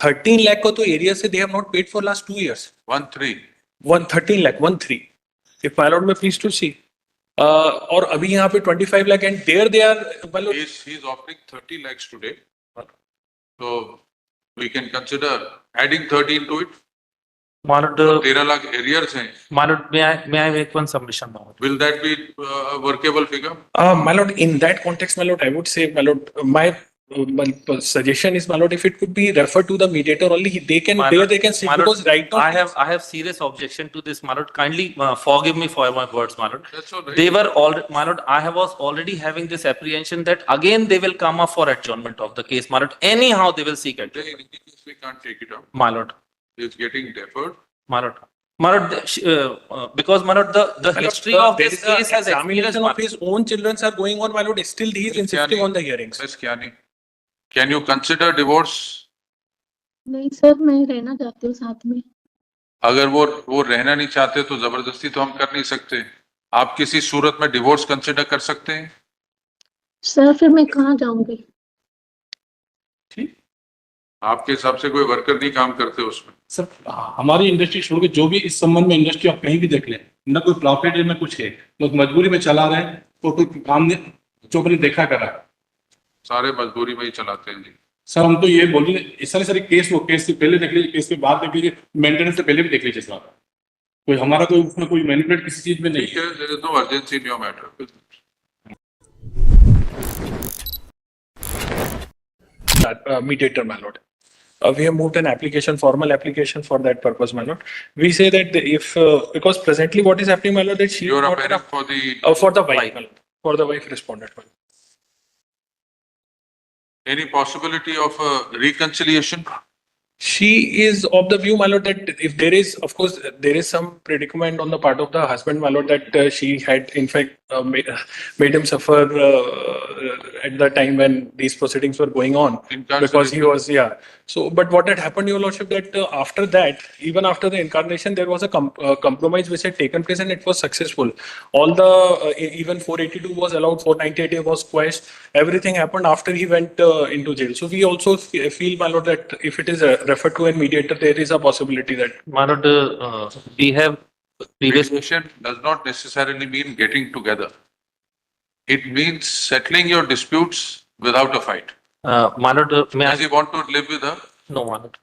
13 lakh को तो area से they have not paid for last 2 years. 1-3. 13 lakh, 13. If my lord may please to see. और अभी यहाँ पे 25 lakh and there they are. My lord, He's offering 30 lakhs today. So we can consider adding 13 to it. My lord, 13 lakh arrears हैं. my lord, may I make one submission, my lord? Will that be a workable figure? my lord, in that context, my lord, I would say, my lord, my suggestion is, my lord, if it could be referred to the mediator only, they can My there lord, they can sit my lord, because right now I have serious objection to this, my lord. Kindly forgive me for my words, my lord. That's all right. They were all, my lord, was already having this apprehension that again they will come up for adjournment of the case, my lord. Anyhow, they will seek it, In any case, we can't take it up. my lord. It's getting deferred. My lord. My lord, because my lord, the My lord, history of there this is a case has experienced, examination my of his own children are going on, my lord. Still, he is Miss insisting Kiani, on the hearings. Miss Kiani, can you consider divorce? नहीं sir, मैं रहना चाहती हूँ साथ में। अगर वो रहना नहीं चाहते तो जबरदस्ती तो हम कर नहीं सकते. आप किसी सूरत में डिवोर्स कंसिडर कर सकते हैं? सर फिर मैं कहाँ जाऊंगी? ठीक. आपके हिसाब से कोई वर्कर नहीं काम करते उसमें. सर हमारी इंडस्ट्री छोड़ के जो भी इस संबंध में इंडस्ट्री आप कहीं भी देख लें, न कोई प्रॉफिट है न कुछ है, लोग मजबूरी में चला रहे हैं, तो कोई काम नहीं जो भी देखा करा. सारे मजदूरी में ही चलाते हैं जी. सर हम तो ये बोल रहे हैं, इस सारे केस वो केस से पहले देख लीजिए, केस के बाद देख लीजिए, मेंटेनेंस से पहले भी देख लीजिए सर. कोई हमारा कोई उसमें कोई मैनिपुलेट किसी चीज में नहीं ठीक है. है, there is no urgency in your matter. Mediator, my lord. We have moved an application, formal application for that purpose, my lord. We say that if because presently what is happening, my lord, that she You're is not appearing for the for the wife, Wife. my lord. For the wife respondent, my lord. any possibility of a reconciliation? She is of the view, my lord, that if there is, of course, there is some predicament on the part of the husband, my lord, that she had in fact made him suffer at the time when these proceedings were going on, because he was, yeah. So, but what had happened, your lordship, that after that, even after the incarnation, there was a compromise which had taken place and it was successful. All the even 482 was allowed, 498 was quashed. Everything happened after he went into jail. So we also feel, my lord, that if it is referred to a mediator, there is a possibility that my lord, we have previous. Mediation does not necessarily mean getting together. It means settling your disputes without a fight. My lord, may Does I? he want to live with her No, my lord.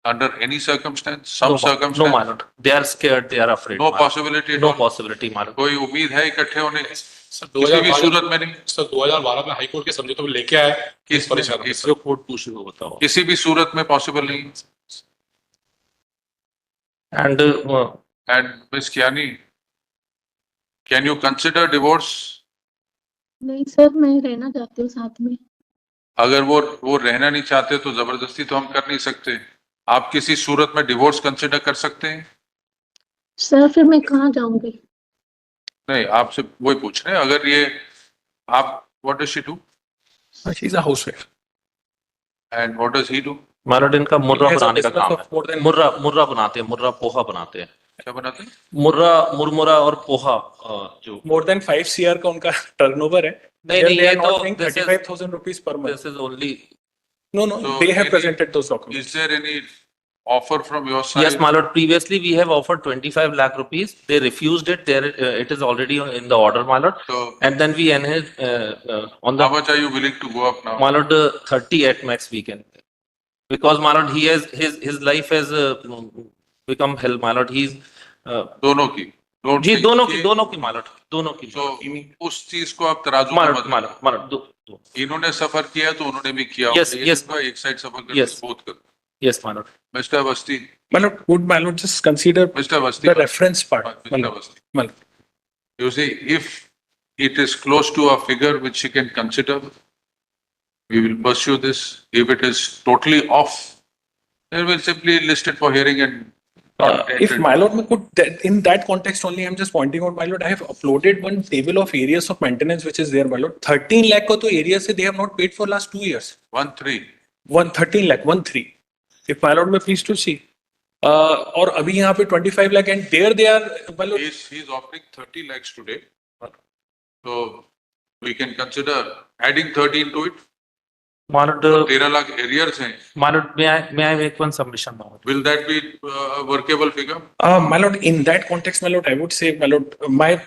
under any circumstance? Some No, circumstance? no, my lord. They are scared. They are afraid. No my lord. possibility at No all? possibility, my lord. कोई उम्मीद है इकट्ठे होने की? Sir किसी भी सूरत में नहीं. सर 2012 में हाईकोर्ट के समझौते में लेके आए, किस परेशान है सर? जो कोर्ट पूछ रहे हो बताओ. किसी भी सूरत में पॉसिबल नहीं. And And Miss Kiani, can you consider divorce? नहीं सर, मैं रहना चाहती हूँ साथ में। अगर वो रहना नहीं चाहते तो जबरदस्ती तो हम कर नहीं सकते. आप किसी सूरत में डिवोर्स कंसिडर कर सकते हैं? सर फिर मैं कहाँ जाऊंगी? नहीं, आपसे वही पूछ रहे हैं. अगर ये आप what does she do she is a housewife. and what does he do? my lord, इनका मुर्रा He has a बनाने का business काम of है. more than मुर्रा बनाते हैं, मुर्रा पोहा बनाते हैं. क्या बनाते हैं? मुरमुरा और पोहा जो. more than 5 CR का उनका turnover है. नहीं, They नहीं, are ये not तो- paying this is- 35,000 rupees per month. This is only. No, So they have any- presented those documents. Is there any offer from your side? Yes, my lord. Previously, we have offered 25 lakh rupees. They refused it. There, it is already in the order, my lord. So And then we enhanced on how the, much are you willing to go up now? my lord, 30 at max we can. Because my lord, he has his life has become hell, my lord. He's दोनों की. Don't ji think दोनों कि- की, दोनों की, my lord, दोनों की. तो उस चीज को आप तराजू my में lord, मत my रखो. lord, my lord, दो. इन्होंने सफर किया तो उन्होंने भी किया. Yes, होगा. ये yes. सिर्फ एक साइड सफर करके Yes. बोथ करो. Yes, my lord. Mister Awasthi, My lord, would my lord just consider mister Awasthi, the reference part? My mister lord. Awasthi. My lord. You see, if it is close to a figure which she can consider, we will pursue this. If it is totally off, then we'll simply list it for hearing and not If enter my into- lord could, in that context only, I'm just pointing out, my lord, I have uploaded one table of areas of maintenance which is there, my lord. 13 lakh ko to areas se they have not paid for last 2 years. 1-3. 13 lakh, 13. If my lord may please to see. और अभी यहाँ पे 25 lakh and there they are, my lord. He's offering 30 lakhs today. So we can consider adding 13 to it. My lord, 13 lakh arrears हैं. my lord, may I make one submission, my lord? Will that be a workable figure? My lord, in that context, my lord, I would say, my lord, my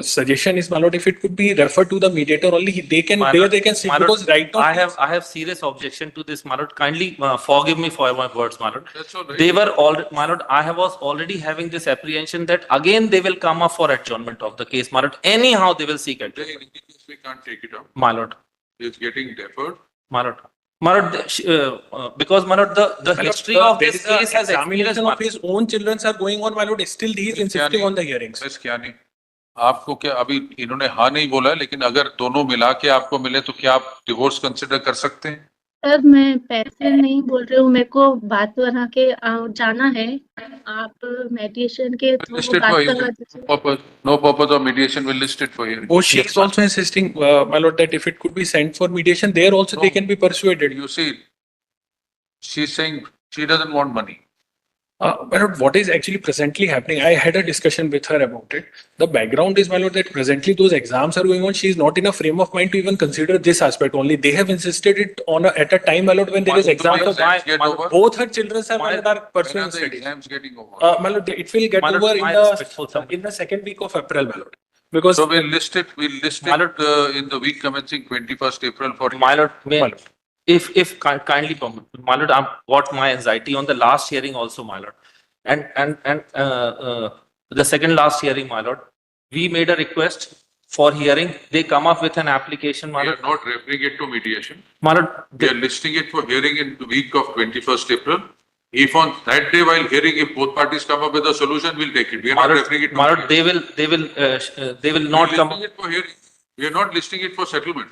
suggestion is, my lord, if it could be referred to the mediator only, they can, My there lord, they can see, my lord, because right now. I have serious objection to this, my lord. Kindly forgive me for my words, my lord. That's all right. They were all, my lord, I was already having this apprehension that again they will come up for adjournment of the case, my lord. Anyhow, they will seek it, In any case, we can't take it up. my lord, It's getting deferred. my lord. My lord, because my lord, the My lord, history of there this is a case has experienced, examination my of his own children are going on, my lord, still he is insisting on the hearings. Miss Kiani, आपको क्या अभी इन्होंने हाँ नहीं बोला है, लेकिन अगर दोनों मिला के आपको मिले तो क्या आप डिवोर्स कंसिडर कर सकते हैं? सर मैं पैसे नहीं बोल रही हूँ, मेरे को बात बना के जाना है। आप मेडिएशन के थ्रू List it बात for करवा hearing. दीजिए। No purpose of mediation will list it for hearing. Oh, she is also insisting, my lord, that if it could be sent for mediation, there also they No. can be persuaded. You see, she's saying she doesn't want money. My lord, what is actually presently happening? I had a discussion with her about it. The background is, my lord, that presently those exams are going on. She is not in a frame of mind to even consider this aspect only. They have insisted it on at a time, my lord, when there is My- exams. my- of- Exams get my- over. Both her children are, my lord, are When are pursuing the studies. exams getting over? My lord, it will get My lord, over my in respectful the submission. in the second week of April, my lord. Because So we'll list it My lord. in the week commencing 21st April for. My lord, may, My lord. if kindly permit, my lord, I've got my anxiety on the last hearing also, my lord. And the second last hearing, my lord, we made a request for hearing. They come up with an application, my We lord. are not referring it to mediation. My lord, We are listing it for hearing in the week of 21st April. If on that day while hearing, if both parties come up with a solution, we'll take it. We are my not lord, referring it to. my lord, mediation. they will We not are come. listing it for hearing. We are not listing it for settlement.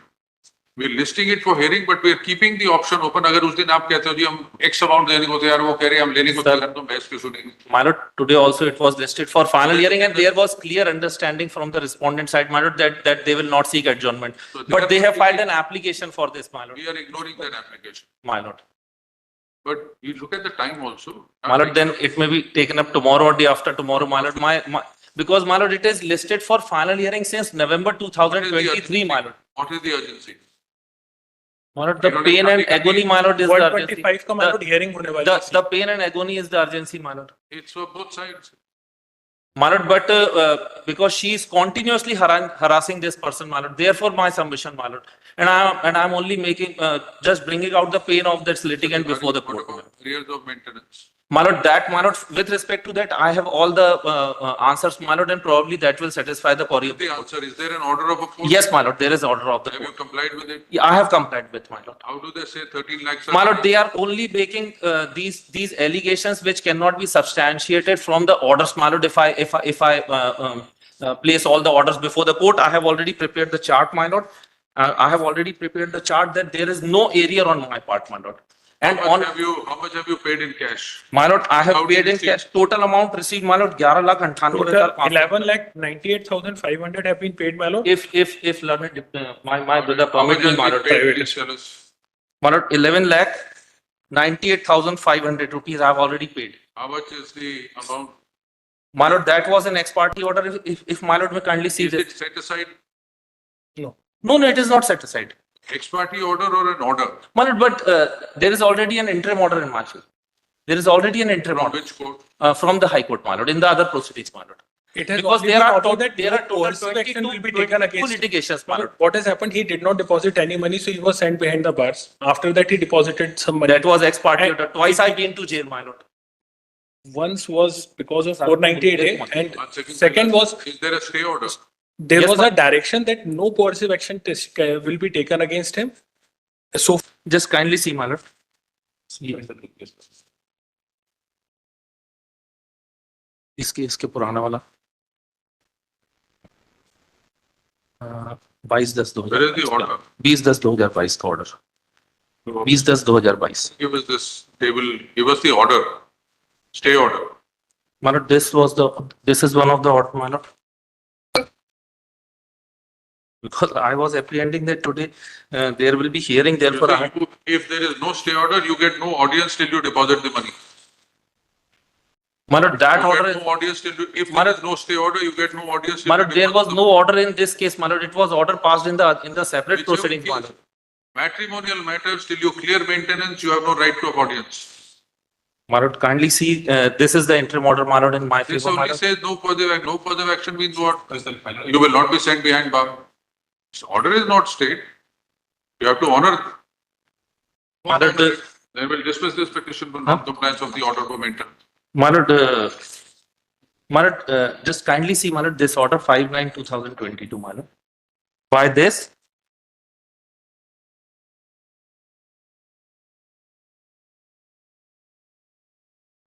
We are listing it for hearing, but we are keeping the option open. अगर उस दिन आप कहते हो जी हम X amount देने को तैयार, वो कह रहे हैं हम लेने को Sir. तैयार, तो बहस क्यों सुनेंगे? My lord, today also it was listed for final hearing and there was clear understanding from the respondent side, my lord, that they will not seek adjournment. So But they have are- filed an application for this, my lord, We are ignoring that application. my lord. But you look at the time also. My lord, then it may be taken up tomorrow or day after tomorrow, my lord. Because my lord, it is listed for final hearing since November 2023, my lord. What is the urgency? My lord, the You don't pain have and to- agony, my lord, is the urgency. 125 का, my lord, hearing होने वाली है. The pain and agony is the urgency, my lord. It's for both sides. My lord, but because she is continuously harassing this person, my lord, therefore my submission, my lord. And I'm only making, just bringing out the pain of this litigant before the What court. about arrears of maintenance? My lord, my lord, with respect to that, I have all the answers, my lord, and probably that will satisfy the query. of the The court. answer, is there an order of a court? Yes, my lord, there is order of the Have you court. complied with it? Yeah, I have complied with, my lord. How do they say 13 lakhs? are- My lord, they are only making these allegations which cannot be substantiated from the orders, my lord. If I place all the orders before the court, I have already prepared the chart, my lord. I have already prepared the chart that there is no arrear on my part, my lord. And How on, much have you paid in cash? my lord, I have How did paid you in see? cash, total amount received, my lord, 11,98,500. Total 11,98,500 have been paid, my lord. If learned, my brother How much permit me, has my been lord. paid? Please tell us. My lord, 11,98,500 rupees I have already paid. How much is the amount? My lord, that was an ex parte order. If my lord may kindly see Is this. it set aside? No, it is not set aside. Ex parte order or an order? My lord, but there is already an interim order in March. There is already an interim From order which court? from the High Court, my lord, in the other proceedings, my lord. It has Because already there been are ordered total, that there no are total coercive action 22 will be taken against him. litigations, my lord. What has happened? He did not deposit any money, so he was sent behind the bars. After that, he deposited some money. That was ex parte And- order. Twice I've been to jail, my lord. Once was because of 498A, and One second was Is there a stay order? there Yes, was ma'am. a direction that no coercive action will be taken against him. So Just kindly see, my lord. इसके पुराना वाला 22/10/2022 Where is the order? 20/10/2022 का order 20/10/2022 Give us this table, give us the order, stay order. my lord, this is one of the order, my lord. Because I was apprehending that today there will be hearing, therefore I If there is no stay order, you get no audience till you deposit the money. my lord, that You order get is, no audience till you, if My there lord- is no stay order, you get no audience. till my you lord, there deposit was the no money. order in this case, my lord. It was order passed in the separate Whichever proceedings, my case. lord. Matrimonial matters, till you clear maintenance, you have no right to a audience. My lord, kindly see, this is the interim order, my lord, in my This favor, my only lord. says no further, no further action means what? That's the final. You will not be sent behind bar. This order is not stayed. You have to honor. My lord, Then we'll dismiss this petition for non-compliance of the order for maintenance. my lord, just kindly see, my lord, this order 5/9/2022, my lord. By this,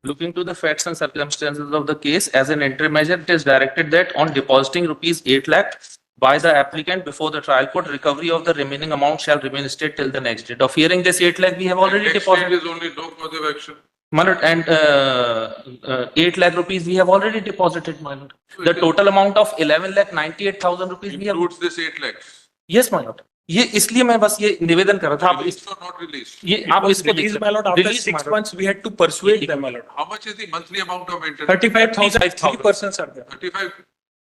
looking to the facts and circumstances of the case, as an interim measure, it is directed that on depositing rupees 8 lakh by the applicant before the trial court, recovery of the remaining amount shall remain state till the next date. Of hearing this 8 lakh, we have already Next stage deposited. is only no further action. My lord, and 8 lakh rupees we have already deposited, my lord. The total amount of 11,98,000 rupees we have. Includes this 8 lakhs. Yes, my lord. ये इसलिए मैं बस ये निवेदन कर रहा था, आप Released or not released? ये It आप was इसको released, देख my lord, after Released, my 6 lord. months, we had to persuade them, my lord. How much is the monthly amount of maintenance? 35,000, 35,000. 3% are there. 35.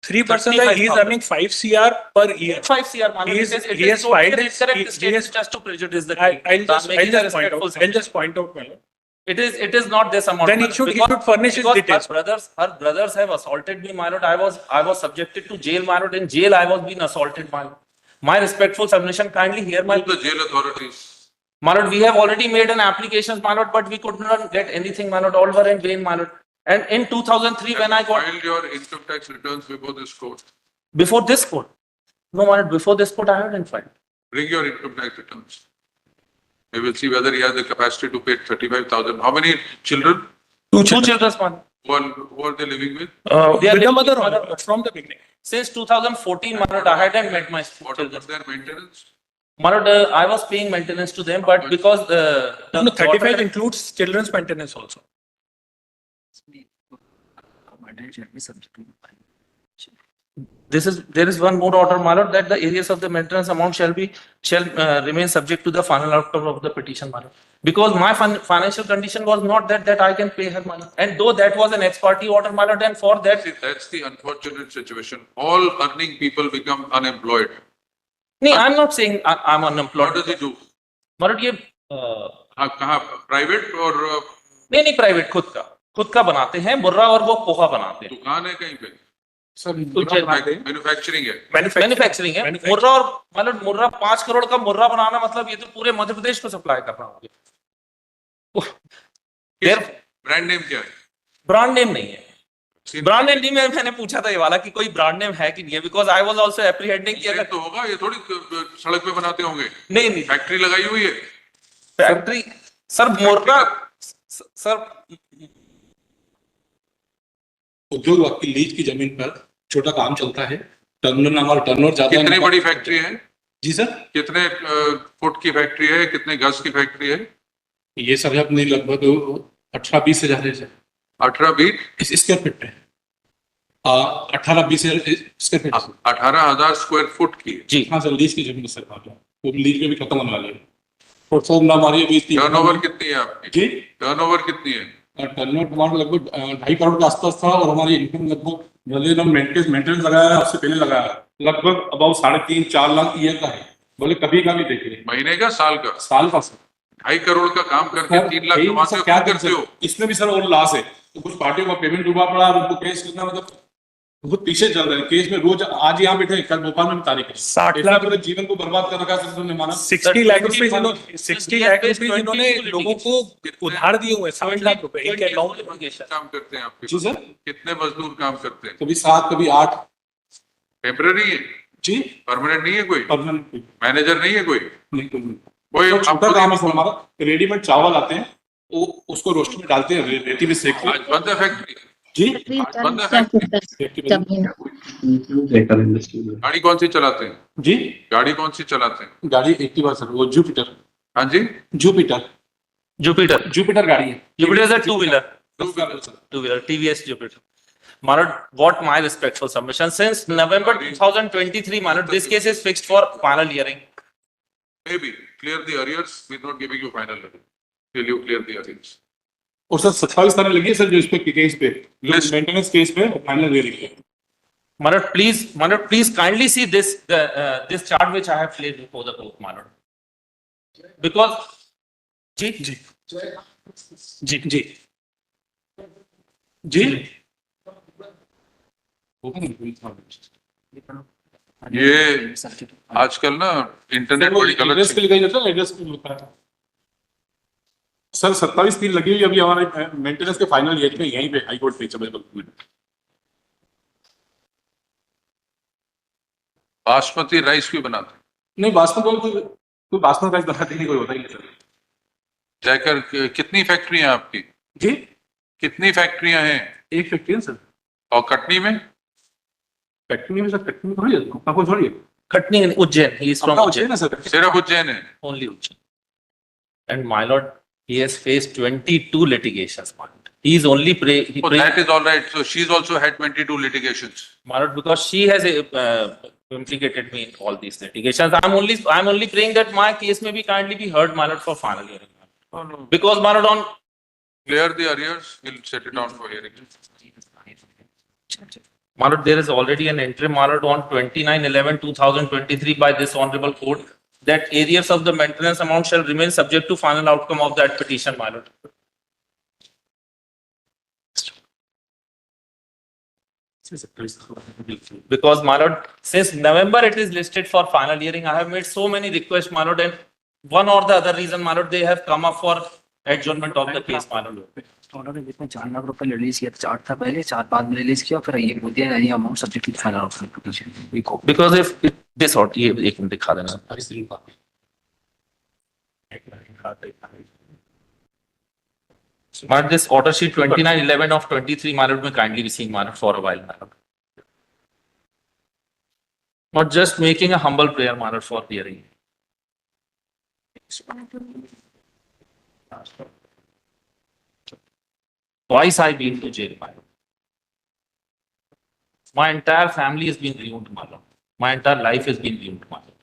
3% that he is 35,000. earning 5 CR per year. 5 CR, my lord. He is- It he is has totally filed an his- incorrect he has- statement just to prejudice the I'll king. I'll just, Making I'll a just point respectful out, I'll just point out, my lord. It is not this amount. Then he my lord, should- he because- should furnish his because details. Her brothers have assaulted me, my lord. I was subjected to jail, my lord. In jail, I was being assaulted, my lord. My respectful submission, kindly hear my. To the jail authorities. My lord, we have already made an application, my lord, but we could not get anything, my lord. All were in vain, my lord. And in 2003, when I got Filed your income tax returns before this court. before this court, no, my lord, before this court, I hadn't filed. Bring your income tax returns. We will see whether he has the capacity to pay 35,000. How many children? Two children, my lord. Who are they living with? They are With the living mother with only, mother. from the beginning. Since 2014, my lord, I hadn't met my What children. about their maintenance? My lord, I was paying maintenance to them, but because the No, 35 daughter- includes children's maintenance also. there is one more order, my lord, that the areas of the maintenance amount shall remain subject to the final outcome of the petition, my lord. Because my financial condition was not that I can pay her, my lord. And though that was an ex parte order, my lord, and for that, See, that's the unfortunate situation. All earning people become unemployed. no, I'm not saying I'm What unemployed. does he do? My lord, ये कहाँ private और नहीं private खुद का बनाते हैं मुर्रा और वो पोहा बनाते हैं दुकान है कहीं पे? सर मैन्युफैक्चरिंग है. मैन्युफैक्चरिंग है मुर्रा और मतलब मुर्रा 5 करोड़ का मुर्रा बनाना मतलब ये तो पूरे मध्य प्रदेश को सप्लाई करना हो गया ब्रांड नेम क्या है? ब्रांड नेम नहीं है ब्रांड नेम नहीं मैंने पूछा था ये वाला कि कोई ब्रांड नेम है कि नहीं है बिकॉज आई वाज आल्सो एप्रीहेंडिंग कि अगर तो होगा, ये थोड़ी सड़क पे बनाते होंगे. नहीं फैक्ट्री लगाई हुई है. फैक्ट्री सर मुर्रा सर उद्योग विभाग की लीज की जमीन पर छोटा काम चलता है, हमारा टर्नओवर ज्यादा है। कितनी बड़ी फैक्ट्री है? जी सर, कितने फुट की फैक्ट्री है? कितने गज की फैक्ट्री है? ये सर अपनी लगभग 18-20 हजार है सर। 18-20 स्क्वायर फीट है। 18-20 स्क्वायर फीट। 18,000 स्क्वायर फुट की है. जी हाँ सर, लीज की जमीन सर, वो लीज में भी खत्म होने वाली है। और सर ना हमारी अभी टर्नओवर कितनी है आपकी? जी टर्नओवर कितनी है? टर्नओवर हमारा लगभग 2.5 करोड़ के आसपास था, और हमारी इनकम लगभग मेंटेनेंस लगाया उससे पहले लगाया लगभग अबाउट 3.5-4 लाख ईयर का है। बोले कभी का भी देख ले, महीने का, साल का? साल का सर। 2.5 करोड़ का काम करके 3 लाख कमाते हो, क्या क्या करते हो? इसमें भी सर और लॉस है। तो कुछ पार्टियों का पेमेंट डूबा पड़ा, उनको केस करना मतलब बहुत पीछे चल रहे हैं केस में। रोज आज यहाँ बैठे, कल भोपाल में भी तारीख है। 60 इतना लाख पूरे जीवन को बर्बाद कर रखा है सर ने माना। 60 लाख रुपए इन्होंने लोगों को उधार दिए हुए हैं, 60 लाख रुपए एक अकाउंट। काम करते हैं आपके? जी सर, कितने मजदूर काम करते हैं? कभी 7 कभी 8। टेम्पररी है? जी परमानेंट नहीं है कोई? परमानेंट मैनेजर नहीं है कोई? नहीं कोई। कोई तो छोटा आपको- काम है सर हमारा। रेडीमेड चावल आते हैं, वो उसको रोस्टर में डालते हैं, रेती में सेक आज बंद है फैक्ट्री? जी बंद है फैक्ट्री? गाड़ी कौन सी चलाते हैं? जी गाड़ी कौन सी चलाते हैं? गाड़ी एक्टिवा सर, वो जुपिटर हाँ जी? जुपिटर जुपिटर गाड़ी है। Jupiter is a two-wheeler. Sir Two-wheeler, TVS Jupiter. My lord, what my respectful submission, since November 2023, my lord, this case is fixed for final hearing. Maybe clear the arrears. We're not giving you final arrears. Will you clear the arrears? और sir 27 तारीख लगी है sir, जो इस पे case पे List. Maintenance case पे final hearing है। My lord, please kindly see this charge which I have placed before the court, my lord. Because, जी, जी जी जी जी ये आजकल ना इंटरनेट बड़ी गलत एड्रेस के लिए गई था, एड्रेस के लिए होता है सर। 27/3 लगी हुई अभी हमारे मेंटेनेंस के फाइनल ईयर पे यहीं पे हाई कोर्ट पे जबलपुर में। बासमती राइस भी बनाते हैं। नहीं बासमती कोई बासमती राइस बनाते नहीं, कोई होता ही नहीं सर। जयकर कितनी फैक्ट्रियां हैं आपकी? जी कितनी फैक्ट्रियां हैं? एक फैक्ट्री है सर। और कटनी में? फैक्ट्री में सर, फैक्ट्री में थोड़ी है, अपना कोई थोड़ी है, Khatni in Ujjain, he is from अपना होता है Ujjain, ना सर। सिर्फ उज्जैन है? only Ujjain. And my lord, he has faced 22 litigations, my lord. He is only he Oh, that is all right. So she's also had 22 litigations. my lord, because she has implicated me in all these litigations. I'm only praying that my case may be kindly be heard, my lord, for final hearing. Oh, no. Because my lord, on Clear the arrears, we'll set it down for hearing. my lord, there is already an entry, my lord, on 29/11/2023 by this honorable court that arrears of the maintenance amount shall remain subject to final outcome of that petition, my lord. Because, my lord, since November it is listed for final hearing, I have made so many requests, my lord, and one or the other reason, my lord, they have come up for adjournment of the case, my lord. Order में जितने 4 लाख रुपए release किया था, 4 था पहले, 4 बाद में release किया, फिर ये बोल दिया ये amount subject to final option petition वी को। Because if this order, ये एक मिनट दिखा देना। But this order sheet 29/11 of 23, my lord, may kindly be seen, my lord, for a while, my lord. Not just making a humble prayer, my lord, for hearing. Twice I've been to jail, my lord. My entire family has been ruined, my lord. My entire life has been ruined, my lord.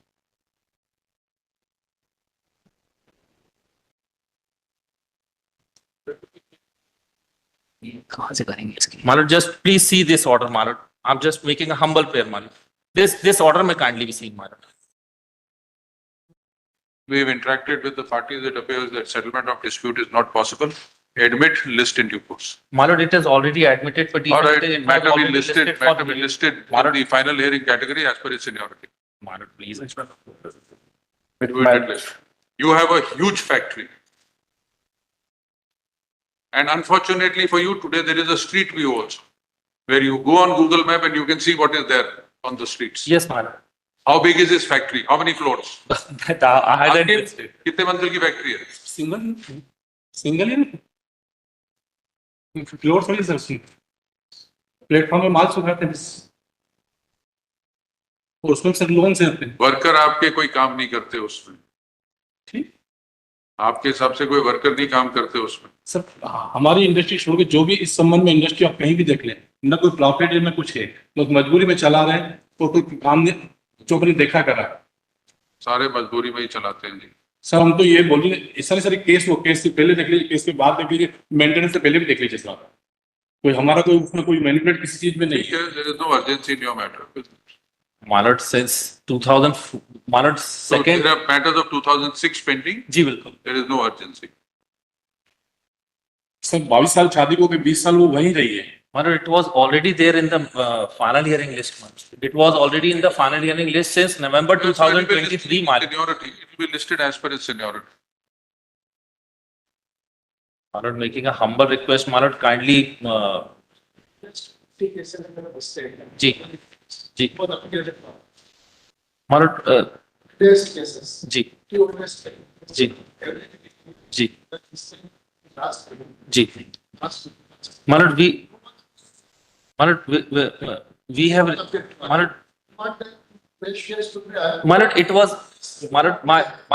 कहाँ से करेंगे इसकी? My lord, just please see this order, my lord. I'm just making a humble prayer, my lord. This order may kindly be seen, my lord. We've interacted with the parties. It appears that settlement of dispute is not possible. Admit, list in due course. My lord, it is already admitted, but All even right, it has matter be already listed, for matter be hearing. listed in Matter- the final hearing category as per its seniority. My lord, please. Do it at least. You have a huge factory. And unfortunately for you, today there is a street view also, where you go on Google Map and you can see what is there on the streets. Yes, my lord. How big is this factory? How many floors? That I hadn't आपकी listed. कितने मंजिल की factory है? Single है ना, floor थोड़ी sir, platform में माल सुखाते हैं और उसमें सर लोन से आते हैं। वर्कर आपके कोई काम नहीं करते उसमें? ठीक, आपके हिसाब से कोई वर्कर नहीं काम करते उसमें? सर हमारी इंडस्ट्री छोड़ के जो भी इस संबंध में इंडस्ट्री आप कहीं भी देख लें, ना कोई प्रॉफिट है ना कुछ है, लोग मजबूरी में चला रहे हैं तो कोई काम नहीं, जो अपने देखा करा। सारे मजदूरी में ही चलाते हैं जी। सर हम तो ये बोलिए इस सारे केस, वो केस से पहले देख लीजिए, केस के बाद देख लीजिए, मेंटेनेंस से पहले भी देख लीजिए सर। कोई हमारा कोई उसमें कोई मैनिपुलेट किसी चीज में नहीं ठीक है। है, there is no urgency in your matter. My lord, since 2000, my lord, So second, there are matters of 2006 pending. जी बिल्कुल। There is no urgency. Sir 22 साल शादी को, 20 साल वो वहीं रही है। My lord, it was already there in the final hearing list, my lord. It was already in the final hearing list since November So it will be 2023, my lord. Seniority, it will be listed as per its seniority. My lord, making a humble request, my lord, kindly, ji, ji, my lord, ji, ji, ji, ji, my lord, we have, my lord, it was, my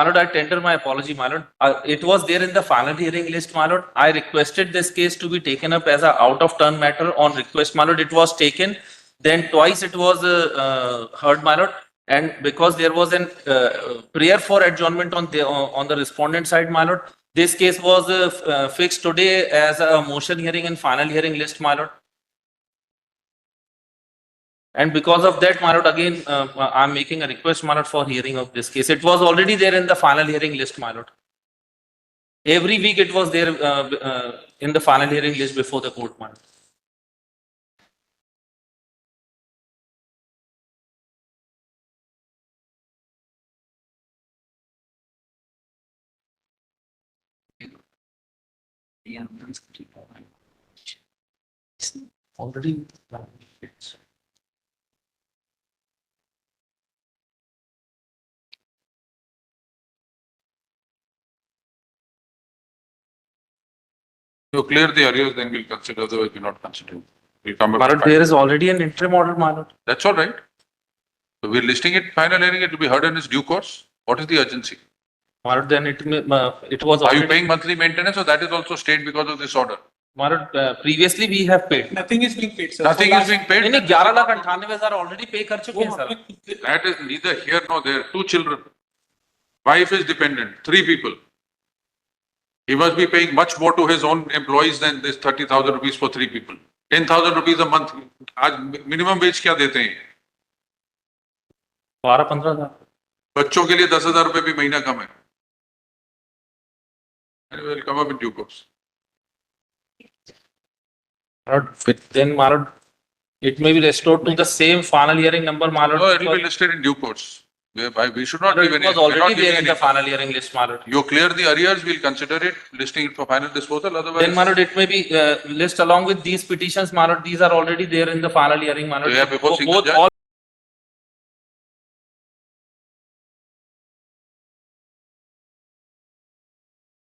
lord, I tender my apology, my lord. It was there in the final hearing list, my lord. I requested this case to be taken up as a out of turn matter on request, my lord. It was taken. Then twice it was heard, my lord. And because there was an prayer for adjournment on the respondent side, my lord, this case was fixed today as a motion hearing and final hearing list, my lord. And because of that, my lord, again, I'm making a request, my lord, for hearing of this case. It was already there in the final hearing list, my lord. Every week it was there in the final hearing list before the court, my lord. Yeah, that's Already. You clear the arrears, then we'll consider, otherwise we'll not consider. We'll come My back. lord, there is already an interim order, my lord. That's all right. So we're listing it, final hearing, it will be heard in its due course. What is the urgency? My lord, then it was Are you already, paying monthly maintenance or that is also stayed because of this order? my lord, previously we have paid. Nothing is being paid, sir. Nothing is being नहीं paid. नहीं 11,98,000 already pay कर चुके हैं sir. That is neither here nor there. Two children. Wife is dependent, three people. He must be paying much more to his own employees than this 30,000 rupees for three people. 10,000 rupees a month. आज minimum wage क्या देते हैं? 12-15,000. बच्चों के लिए 10,000 रुपए भी महीना कम है. Anyway, we'll come up in due course. My lord, then my lord, it may be restored to the same final hearing number, my lord. No, it will be listed in due course. We should not give It any. was we're not already giving there in any- the final hearing list, my lord. You clear the arrears, we'll consider it, listing it for final disposal, otherwise. Then, my lord, it may be list along with these petitions, my lord. These are already there in the final hearing, my lord. Yeah, before single Both judge. all